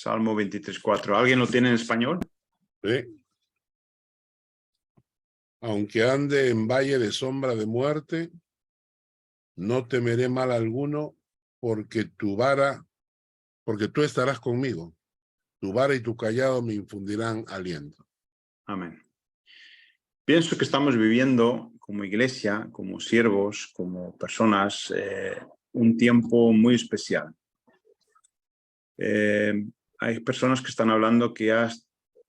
Salmo 23:4. ¿Alguien lo tiene en español? Sí. Aunque ande en valle de sombra de muerte, no temeré mal alguno, porque tú estarás conmigo. Tu vara y tu callado me infundirán aliento. Amén. Pienso que estamos viviendo como iglesia, como siervos, como personas, un tiempo muy especial. Hay personas que están hablando que ya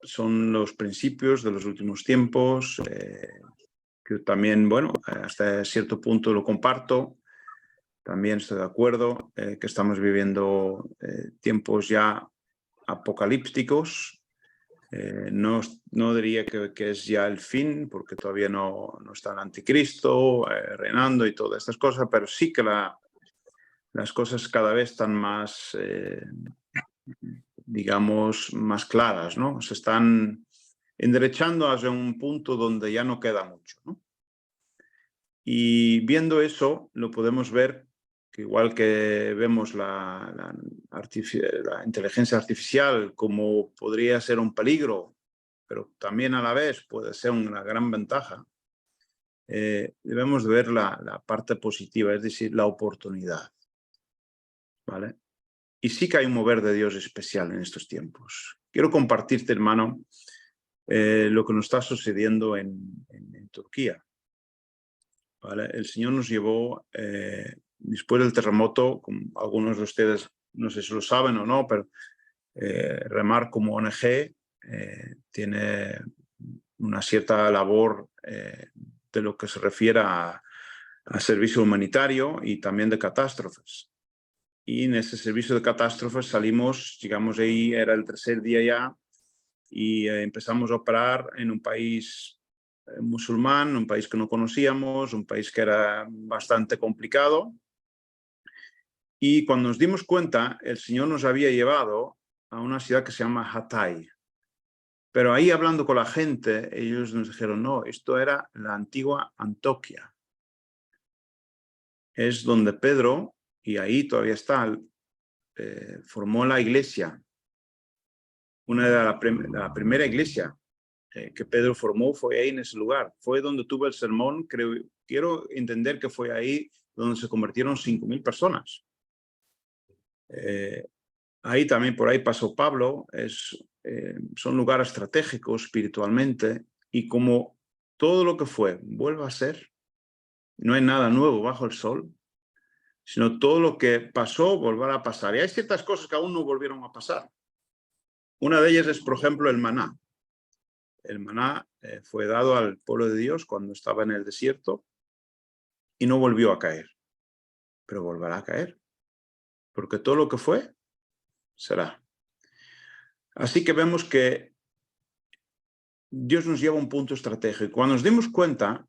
son los principios de los últimos tiempos, que también, bueno, hasta cierto punto lo comparto. También estoy de acuerdo que estamos viviendo tiempos ya apocalípticos. No diría que es ya el fin, porque todavía no está el anticristo reinando y todas estas cosas, pero sí que las cosas cada vez están más, digamos, más claras, ¿no? Se están enderechando hacia un punto donde ya no queda mucho, ¿no? Y viendo eso, lo podemos ver que igual que vemos la inteligencia artificial como podría ser un peligro, pero también a la vez puede ser una gran ventaja, debemos ver la parte positiva, es decir, la oportunidad, ¿vale? Y sí que hay un mover de Dios especial en estos tiempos. Quiero compartirte, hermano, lo que nos está sucediendo en Turquía. ¿Vale? El Señor nos llevó, después del terremoto, como algunos de ustedes, no sé si lo saben o no, pero Remar como ONG tiene una cierta labor de lo que se refiere a servicio humanitario y también de catástrofes. Y en ese servicio de catástrofes salimos, digamos, ahí era el tercer día ya, y empezamos a operar en un país musulmán, un país que no conocíamos, un país que era bastante complicado. Y cuando nos dimos cuenta, el Señor nos había llevado a una ciudad que se llama Hatay. Pero ahí hablando con la gente, ellos nos dijeron, no, esto era la antigua Antioquia. Es donde Pedro, y ahí todavía está, formó la iglesia. Una de la primera iglesia que Pedro formó fue ahí en ese lugar. Fue donde tuvo el sermón. Quiero entender que fue ahí donde se convirtieron 5.000 personas. Ahí también, por ahí pasó Pablo. Son lugares estratégicos espiritualmente, y como todo lo que fue vuelve a ser, no hay nada nuevo bajo el sol, sino todo lo que pasó volverá a pasar. Y hay ciertas cosas que aún no volvieron a pasar. Una de ellas es, por ejemplo, el maná. El maná fue dado al pueblo de Dios cuando estaba en el desierto y no volvió a caer, pero volverá a caer, porque todo lo que fue, será. Así que vemos que Dios nos lleva a un punto estratégico. Cuando nos dimos cuenta,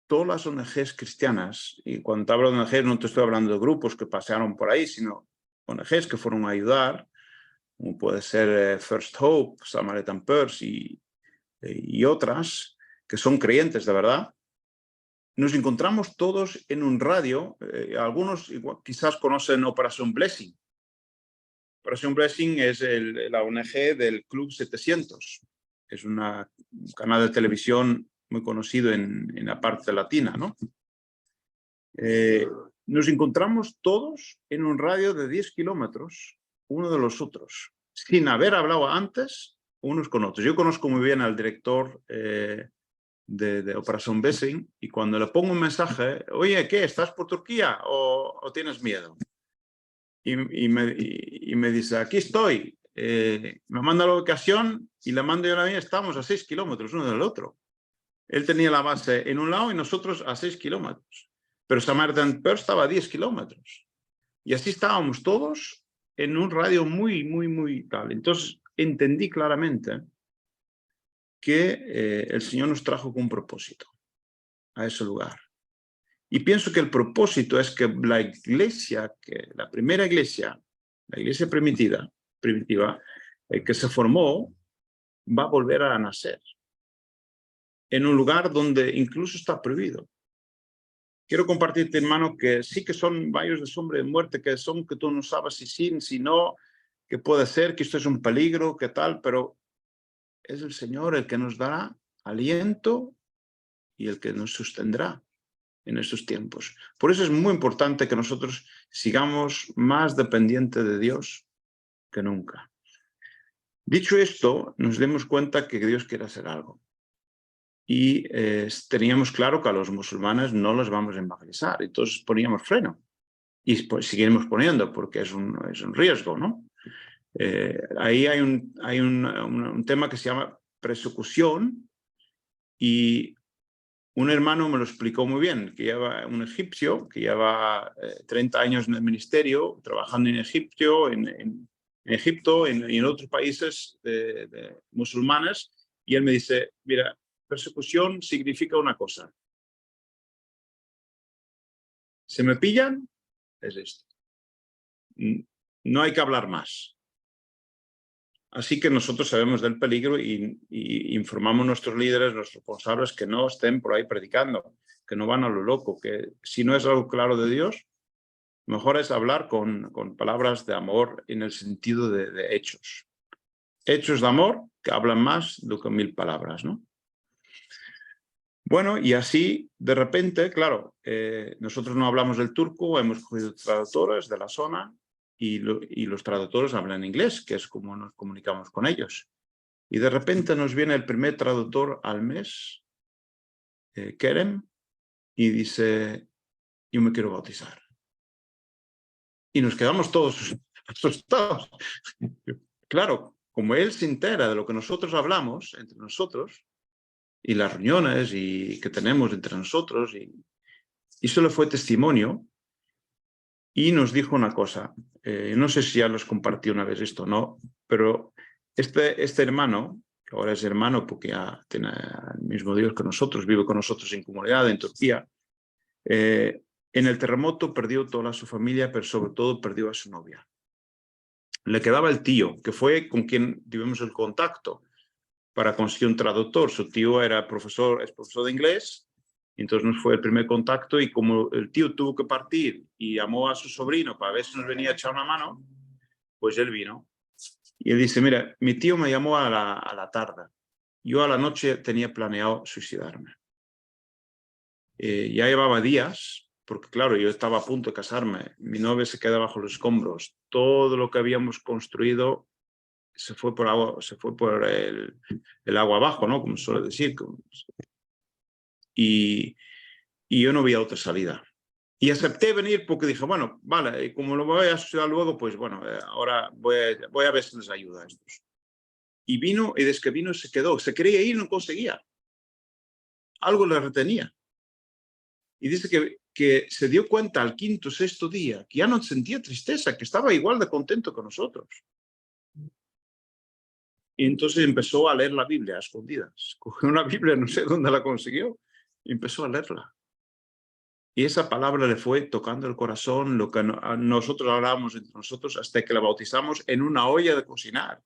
todas las ONGs cristianas, y cuando te hablo de ONGs no te estoy hablando de grupos que pasearon por ahí, sino ONGs que fueron a ayudar, como puede ser First Hope, Samaritan Purse y otras, que son creyentes de verdad, nos encontramos todos en un radio. Algunos quizás conocen Operación Blessing. Operación Blessing es la ONG del Club 700. Es un canal de televisión muy conocido en la parte latina, ¿no? Nos encontramos todos en un radio de 10 kilómetros, uno de los otros, sin haber hablado antes unos con otros. Yo conozco muy bien al director de Operación Blessing, y cuando le pongo un mensaje, oye, ¿qué? ¿Estás por Turquía o tienes miedo? Y me dice, aquí estoy. Me manda la ubicación y le mando yo la mía. Estamos a 6 kilómetros uno del otro. Él tenía la base en un lado y nosotros a 6 kilómetros. Pero Samaritan Purse estaba a 10 kilómetros. Y así estábamos todos en un radio muy, muy, muy tal. Entonces entendí claramente que el Señor nos trajo con un propósito a ese lugar. Y pienso que el propósito es que la iglesia, la primera iglesia, la iglesia primitiva, que se formó, va a volver a nacer en un lugar donde incluso está prohibido. Quiero compartirte, hermano, que sí que son valles de sombra de muerte, que tú no sabes si sí, si no, que puede ser que esto es un peligro, que tal, pero es el Señor el que nos dará aliento y el que nos sostendrá en estos tiempos. Por eso es muy importante que nosotros sigamos más dependientes de Dios que nunca. Dicho esto, nos demos cuenta que Dios quiere hacer algo. Y teníamos claro que a los musulmanes no los vamos a evangelizar, entonces poníamos freno. Y pues seguiremos poniendo porque es un riesgo, ¿no? Ahí hay un tema que se llama persecución y un hermano me lo explicó muy bien, que lleva un egipcio, que lleva 30 años en el ministerio, trabajando en Egipto, en otros países de musulmanes, y él me dice, mira, persecución significa una cosa. ¿Se me pillan? Es esto. No hay que hablar más. Así que nosotros sabemos del peligro y informamos a nuestros líderes, nuestros responsables, que no estén por ahí predicando, que no van a lo loco, que si no es algo claro de Dios, mejor es hablar con palabras de amor en el sentido de hechos. Hechos de amor que hablan más de que 1000 palabras, ¿no? Bueno, y así, de repente, claro, nosotros no hablamos del turco, hemos cogido traductores de la zona, y los traductores hablan inglés, que es como nos comunicamos con ellos. Y de repente nos viene el primer traductor al mes, Kerem, y dice, yo me quiero bautizar. Y nos quedamos todos asustados. Claro, como él se entera de lo que nosotros hablamos entre nosotros, y las reuniones que tenemos entre nosotros, y solo fue testimonio, y nos dijo una cosa, no sé si ya los compartí una vez esto o no, pero este hermano, que ahora es hermano porque ya tiene el mismo Dios que nosotros, vive con nosotros en comunidad en Turquía, en el terremoto perdió toda su familia, pero sobre todo perdió a su novia. Le quedaba el tío, que fue con quien tuvimos el contacto para conseguir un traductor. Su tío es profesor de inglés. Entonces nos fue el primer contacto y como el tío tuvo que partir y llamó a su sobrino para ver si nos venía a echar una mano, pues él vino. Y él dice, mira, mi tío me llamó a la tarde. Yo a la noche tenía planeado suicidarme. Ya llevaba días, porque claro, yo estaba a punto de casarme. Mi novia se queda bajo los escombros. Todo lo que habíamos construido se fue por el agua abajo, ¿no? Como suele decir. Y yo no veía otra salida. Y acepté venir porque dije, bueno, vale, como lo voy a estudiar luego, pues bueno, ahora voy a ver si les ayuda a estos. Y vino, y desde que vino se quedó. Se quería ir y no conseguía. Algo le retenía. Y dice que se dio cuenta al quinto, sexto día, que ya no sentía tristeza, que estaba igual de contento que nosotros. Y entonces empezó a leer la Biblia a escondidas. Cogió una Biblia, no sé dónde la consiguió, y empezó a leerla. Y esa palabra le fue tocando el corazón, lo que nosotros hablábamos entre nosotros, hasta que la bautizamos en una olla de cocinar.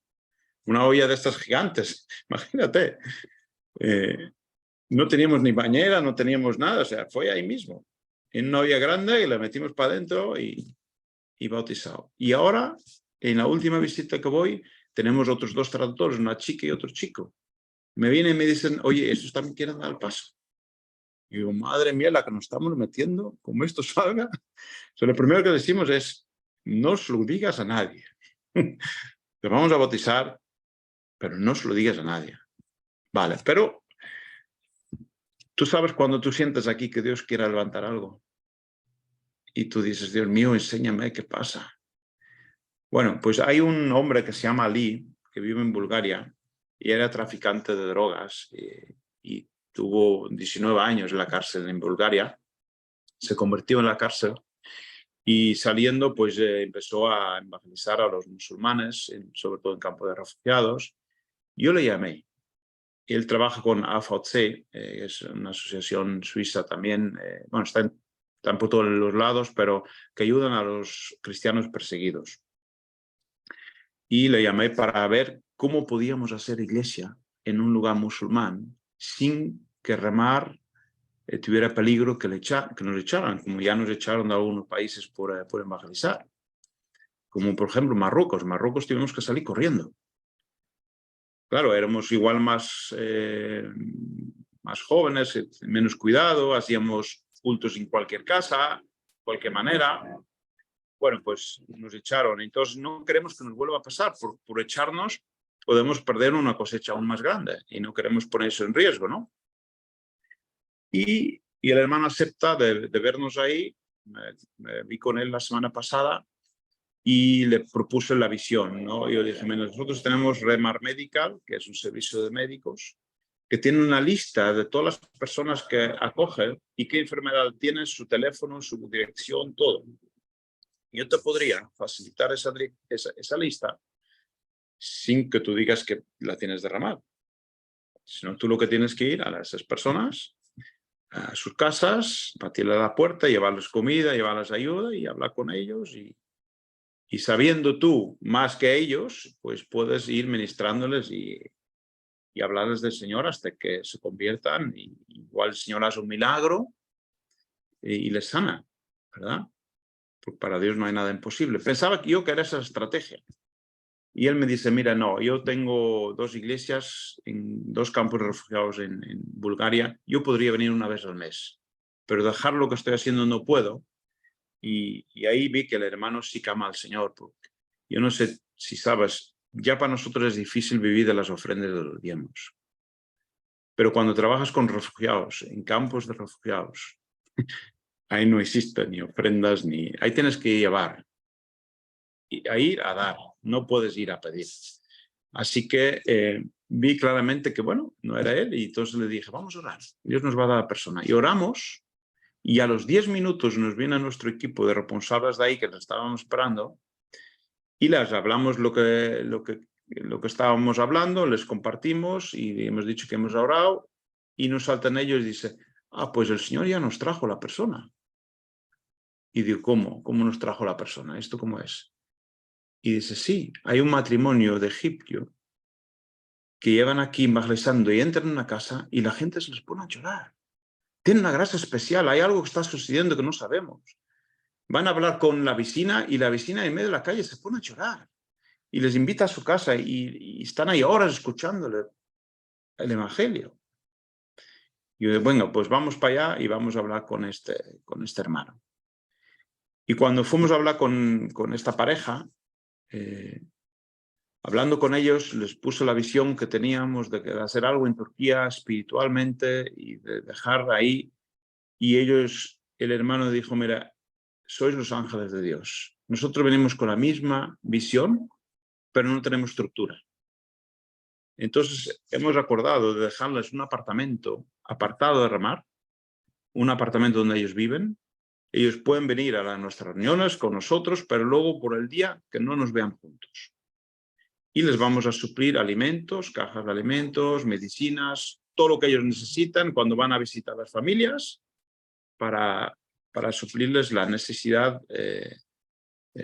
Una olla de estas gigantes, imagínate. No teníamos ni bañera, no teníamos nada, o sea, fue ahí mismo. En una olla grande y la metimos para adentro y bautizado. Y ahora, en la última visita que voy, tenemos otros 2 traductores, una chica y otro chico. Me vienen y me dicen, oye, estos también quieren dar el paso. Y digo, madre mía, la que nos estamos metiendo, como esto salga. Lo primero que decimos es, no se lo digas a nadie. Te vamos a bautizar, pero no se lo digas a nadie. Vale, pero tú sabes cuando tú sientes aquí que Dios quiere levantar algo. Y tú dices, Dios mío, enséñame qué pasa. Bueno, pues hay un hombre que se llama Ali, que vive en Bulgaria, y era traficante de drogas, y tuvo 19 años en la cárcel en Bulgaria. Se convirtió en la cárcel y saliendo pues empezó a evangelizar a los musulmanes, sobre todo en campo de refugiados. Yo le llamé. Él trabaja con AVC, es una asociación suiza también, bueno, están por todos los lados, pero que ayudan a los cristianos perseguidos. Y le llamé para ver cómo podíamos hacer iglesia en un lugar musulmán sin que remar tuviera peligro que nos echaran, como ya nos echaron de algunos países por evangelizar. como por ejemplo Marruecos. Marruecos tuvimos que salir corriendo. Claro, éramos igual más jóvenes, menos cuidado, hacíamos cultos en cualquier casa, de cualquier manera. Bueno, pues nos echaron. Entonces no queremos que nos vuelva a pasar. Por echarnos podemos perder una cosecha aún más grande y no queremos poner eso en riesgo, ¿no? Y el hermano acepta de vernos ahí. Me vi con él la semana pasada y le propuse la visión, ¿no? Yo dije, nosotros tenemos Remar Medical, que es un servicio de médicos, que tiene una lista de todas las personas que acogen y qué enfermedad tienen, su teléfono, su dirección, todo. Yo te podría facilitar esa lista sin que tú digas que la tienes derramada. Sino tú lo que tienes que ir a esas personas, a sus casas, batirle a la puerta, llevarles comida, llevarles ayuda y hablar con ellos. Y sabiendo tú más que ellos, pues puedes ir ministrándoles y hablarles del Señor hasta que se conviertan. Y igual el Señor hace un milagro y les sana, ¿verdad? Porque para Dios no hay nada imposible. Pensaba que era esa estrategia. Y él me dice, mira, no, yo tengo 2 iglesias en 2 campos de refugiados en Bulgaria. Yo podría venir una vez al mes, pero dejar lo que estoy haciendo no puedo. Y ahí vi que el hermano sí ama al Señor. Porque yo no sé si sabes, ya para nosotros es difícil vivir de las ofrendas de los diezmos. Pero cuando trabajas con refugiados, en campos de refugiados, ahí no existen ni ofrendas, ahí tienes que llevar. A ir a dar, no puedes ir a pedir. Así que vi claramente que, bueno, no era él, y entonces le dije, vamos a orar, Dios nos va a dar a la persona. Y oramos, y a los 10 minutos nos viene nuestro equipo de responsables de ahí, que les estábamos esperando, y les hablamos lo que estábamos hablando, les compartimos, y hemos dicho que hemos orado, y nos saltan ellos y dice, pues el Señor ya nos trajo la persona. Y digo, ¿cómo? ¿Cómo nos trajo la persona? ¿Esto cómo es? Y dice, sí, hay un matrimonio de egipcio que llevan aquí evangelizando y entran en una casa y la gente se les pone a llorar. Tienen una gracia especial, hay algo que está sucediendo que no sabemos. Van a hablar con la vecina y la vecina en medio de la calle se pone a llorar. Y les invita a su casa y están ahí horas escuchándole el evangelio. Y yo digo, bueno, pues vamos para allá y vamos a hablar con este hermano. Y cuando fuimos a hablar con esta pareja, hablando con ellos, les puse la visión que teníamos de hacer algo en Turquía espiritualmente y de dejar ahí. Y ellos, el hermano dijo, mira, sois los ángeles de Dios. Nosotros venimos con la misma visión, pero no tenemos estructura. Entonces hemos acordado de dejarles un apartamento apartado de Remar, un apartamento donde ellos viven. Ellos pueden venir a nuestras reuniones con nosotros, pero luego por el día que no nos vean juntos. Y les vamos a suplir alimentos, cajas de alimentos, medicinas, todo lo que ellos necesitan cuando van a visitar a las familias para suplirles la necesidad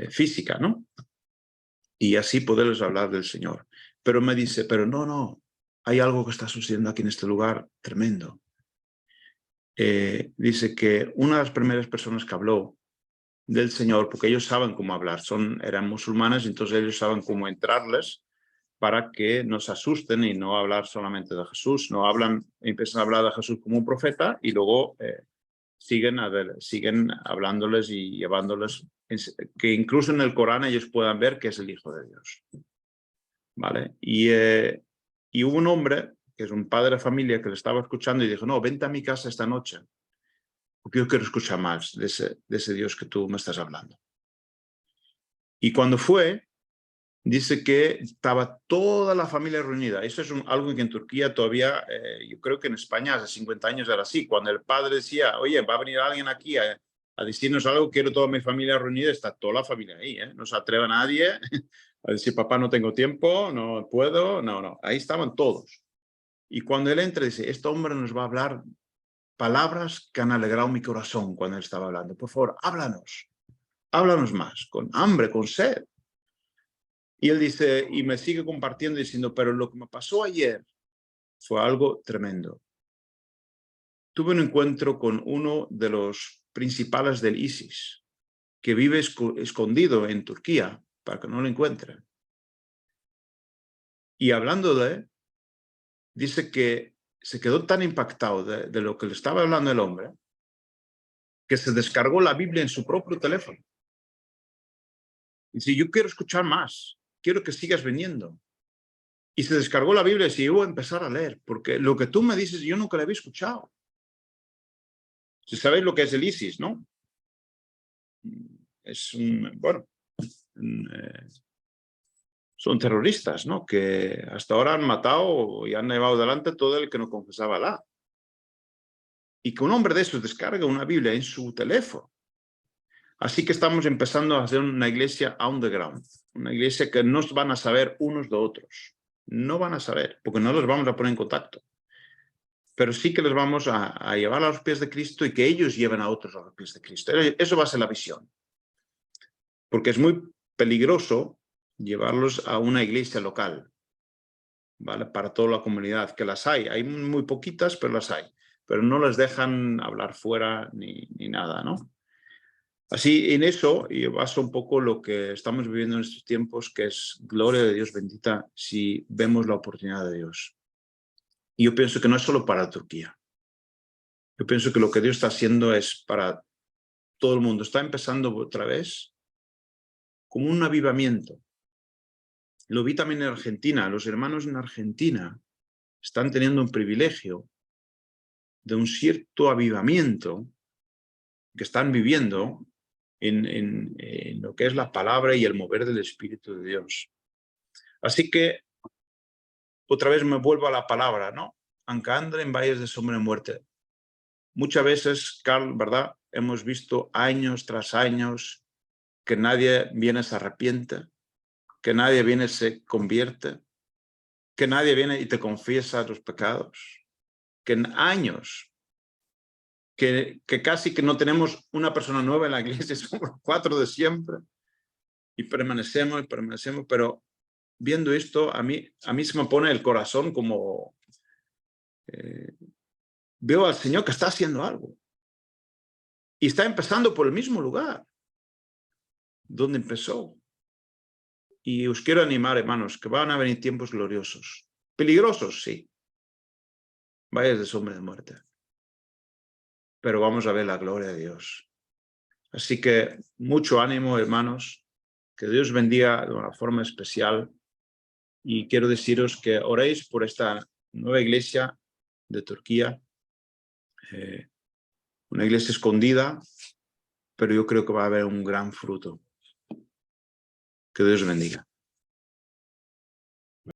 física, ¿no? Y así poderles hablar del Señor. Pero me dice, pero no, hay algo que está sucediendo aquí en este lugar tremendo. Dice que una de las primeras personas que habló del Señor, porque ellos saben cómo hablar, eran musulmanes, entonces ellos saben cómo entrarles para que no se asusten y no hablar solamente de Jesús, empiezan a hablar de Jesús como un profeta y luego siguen hablándoles y llevándoles, que incluso en el Corán ellos puedan ver que es el Hijo de Dios. ¿Vale? Y hubo un hombre, que es un padre de familia, que le estaba escuchando y dijo, no, vente a mi casa esta noche, porque yo quiero escuchar más de ese Dios que tú me estás hablando. Y cuando fue, dice que estaba toda la familia reunida. Eso es algo que en Turquía todavía, yo creo que en España hace 50 años era así. Cuando el padre decía, oye, va a venir alguien aquí a decirnos algo, quiero toda mi familia reunida, está toda la familia ahí. No se atreve a nadie a decir, papá, no tengo tiempo, no puedo. No, ahí estaban todos. Y cuando él entra, dice, este hombre nos va a hablar palabras que han alegrado mi corazón cuando él estaba hablando. Por favor, háblanos más, con hambre, con sed. Y él dice, y me sigue compartiendo diciendo, pero lo que me pasó ayer fue algo tremendo. Tuve un encuentro con uno de los principales del ISIS, que vive escondido en Turquía, para que no lo encuentren. Y hablando dice que se quedó tan impactado de lo que le estaba hablando el hombre, que se descargó la Biblia en su propio teléfono. Dice, yo quiero escuchar más, quiero que sigas viniendo. Y se descargó la Biblia y se iba a empezar a leer, porque lo que tú me dices yo nunca lo había escuchado. Si sabéis lo que es el ISIS, ¿no? Es son terroristas, ¿no? Que hasta ahora han matado y han llevado delante todo el que no confesaba Alá. Y que un hombre de esos descarga una Biblia en su teléfono. Así que estamos empezando a hacer una iglesia underground, una iglesia que no van a saber unos de otros. No van a saber, porque no los vamos a poner en contacto. Pero sí que les vamos a llevar a los pies de Cristo y que ellos lleven a otros a los pies de Cristo. Eso va a ser la visión. Porque es muy peligroso llevarlos a una iglesia local, ¿vale? Para toda la comunidad, que las hay muy poquitas, pero las hay. Pero no les dejan hablar fuera ni nada, ¿no? Así, en eso, y baso un poco lo que estamos viviendo en estos tiempos, que es gloria de Dios bendita si vemos la oportunidad de Dios. Y yo pienso que no es solo para Turquía. Yo pienso que lo que Dios está haciendo es para todo el mundo. Está empezando otra vez como un avivamiento. Lo vi también en Argentina. Los hermanos en Argentina están teniendo un privilegio de un cierto avivamiento que están viviendo en lo que es la palabra y el mover del Espíritu de Dios. Así que otra vez me vuelvo a la palabra, ¿no? Aunque ande en valles de sombra de muerte. Muchas veces, Carl, ¿verdad? Hemos visto años tras años que nadie viene se arrepiente, que nadie viene se convierte, que nadie viene y te confiesa tus pecados, que en años que casi que no tenemos una persona nueva en la iglesia, somos 4 de siempre, y permanecemos, pero viendo esto, a mí se me pone el corazón como... veo al Señor que está haciendo algo. Y está empezando por el mismo lugar donde empezó. Y os quiero animar, hermanos, que van a venir tiempos gloriosos. Peligrosos, sí. Valles de sombra de muerte. Pero vamos a ver la gloria de Dios. Así que mucho ánimo, hermanos. Que Dios bendiga de una forma especial. Y quiero deciros que oréis por esta nueva iglesia de Turquía. Una iglesia escondida, pero yo creo que va a haber un gran fruto. Que Dios bendiga.